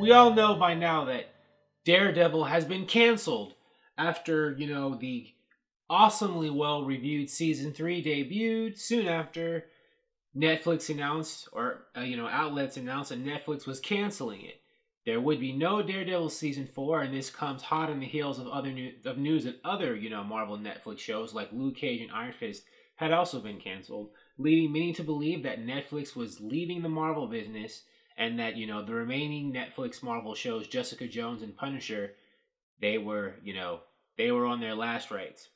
we all know by now that Daredevil has been canceled after, the awesomely well reviewed season 3 debuted soon after Netflix announced, or, outlets announced that Netflix was canceling it. There would be no Daredevil season 4, and this comes hot on the heels of news that other, Marvel Netflix shows like Luke Cage and Iron Fist had also been canceled, leading many to believe that Netflix was leaving the Marvel business and that, the remaining Netflix Marvel shows, Jessica Jones and Punisher, they were, they were on their last rites.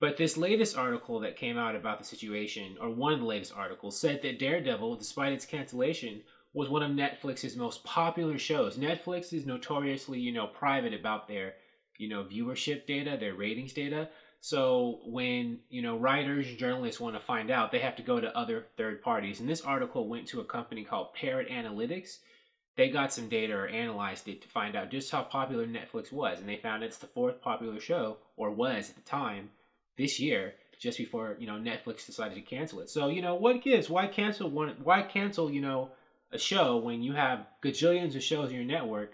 But this latest article that came out about the situation, or one of the latest articles, said that Daredevil, despite its cancellation, was one of Netflix's most popular shows. Netflix is notoriously, private about their, viewership data, their ratings data. So when, writers and journalists want to find out, they have to go to other third parties. And this article went to a company called Parrot Analytics. They got some data or analyzed it to find out just how popular Netflix was. And they found it's the fourth popular show, or was at the time, this year, just before, Netflix decided to cancel it. So, what gives? Why cancel a show when you have gajillions of shows in your network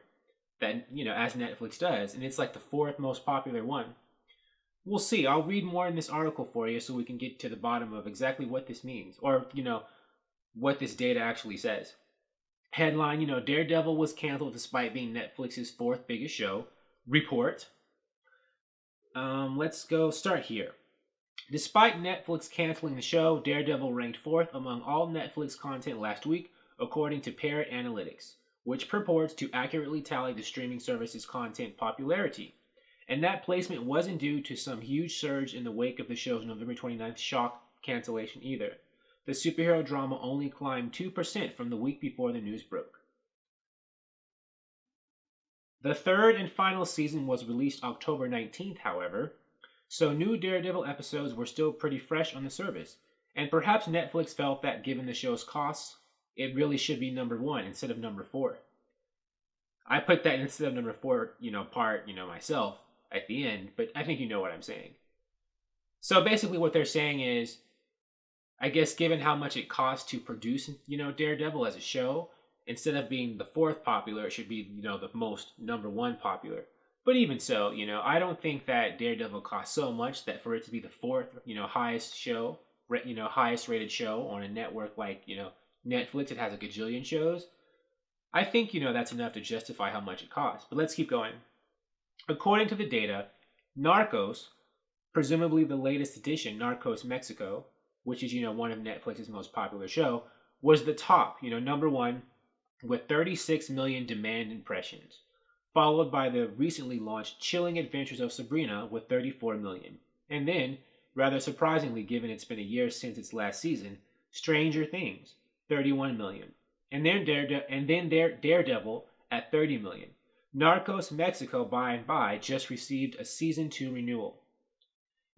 that, as Netflix does, and it's like the fourth most popular one? We'll see. I'll read more in this article for you so we can get to the bottom of exactly what this means, or, what this data actually says. Headline, Daredevil was canceled despite being Netflix's fourth biggest show. Report. Let's go start here. Despite Netflix canceling the show, Daredevil ranked fourth among all Netflix content last week, according to Parrot Analytics, which purports to accurately tally the streaming service's content popularity. And that placement wasn't due to some huge surge in the wake of the show's November 29th shock cancellation either. The superhero drama only climbed 2% from the week before the news broke. The third and final season was released October 19th, however, so new Daredevil episodes were still pretty fresh on the service, and perhaps Netflix felt that given the show's costs, it really should be number 1 instead of number 4. I put that instead of number 4, part, myself at the end, but I think you know what I'm saying. So basically what they're saying is, I guess given how much it costs to produce, Daredevil as a show, instead of being the fourth popular, it should be, the most number 1 popular. But even so, I don't think that Daredevil costs so much that for it to be the fourth, highest show, highest rated show on a network like, Netflix, it has a gajillion shows. I think, that's enough to justify how much it costs. But let's keep going. According to the data, Narcos, presumably the latest edition, Narcos Mexico, which is, one of Netflix's most popular show, was the top, number 1, with 36 million demand impressions, followed by the recently launched Chilling Adventures of Sabrina with 34 million. And then, rather surprisingly given it's been a year since its last season, Stranger Things, 31 million. And then Daredevil at 30 million. Narcos Mexico by and by just received a season 2 renewal.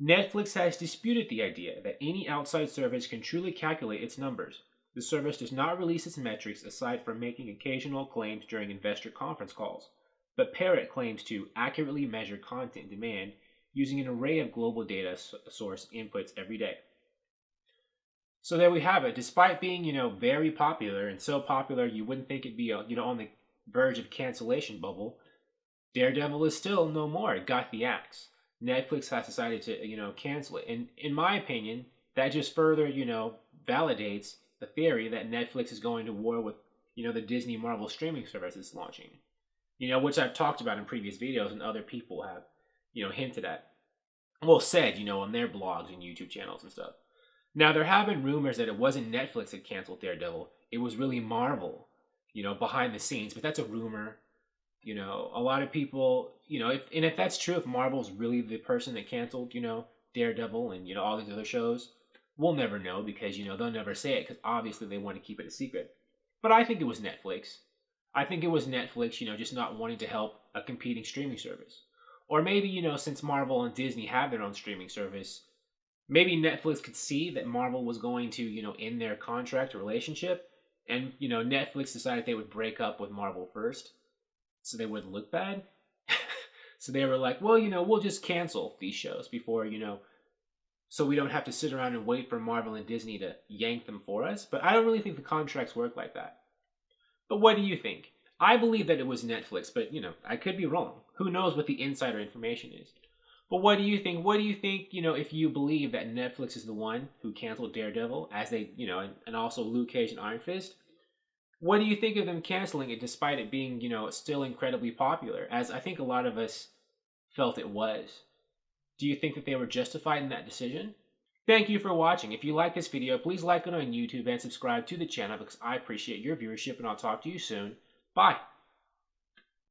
Netflix has disputed the idea that any outside service can truly calculate its numbers. The service does not release its metrics aside from making occasional claims during investor conference calls, but Parrot claims to accurately measure content demand using an array of global data source inputs every day. So there we have it. Despite being, very popular, and so popular you wouldn't think it'd be, on the verge of cancellation bubble, Daredevil is still no more. It got the axe. Netflix has decided to, cancel it. And in my opinion, that just further, validates the theory that Netflix is going to war with, the Disney Marvel streaming service it's launching. Which I've talked about in previous videos and other people have, hinted at. Well, said, on their blogs and YouTube channels and stuff. Now, there have been rumors that it wasn't Netflix that canceled Daredevil. It was really Marvel, behind the scenes. But that's a rumor. A lot of people, if that's true, if Marvel's really the person that canceled, Daredevil and, all these other shows, we'll never know because, they'll never say it because obviously they want to keep it a secret. But I think it was Netflix. I think it was Netflix, just not wanting to help a competing streaming service. Or maybe, since Marvel and Disney have their own streaming service, maybe Netflix could see that Marvel was going to, end their contract or relationship. And, Netflix decided they would break up with Marvel first so they wouldn't look bad. So they were like, well, we'll just cancel these shows before, so we don't have to sit around and wait for Marvel and Disney to yank them for us. But I don't really think the contracts work like that. But what do you think? I believe that it was Netflix, but I could be wrong. Who knows what the insider information is? But what do you think? What do you think, if you believe that Netflix is the one who canceled Daredevil, as they, and also Luke Cage and Iron Fist? What do you think of them canceling it despite it being, still incredibly popular, as I think a lot of us felt it was? Do you think that they were justified in that decision? Thank you for watching. If you like this video, please like it on YouTube and subscribe to the channel because I appreciate your viewership, and I'll talk to you soon. Bye.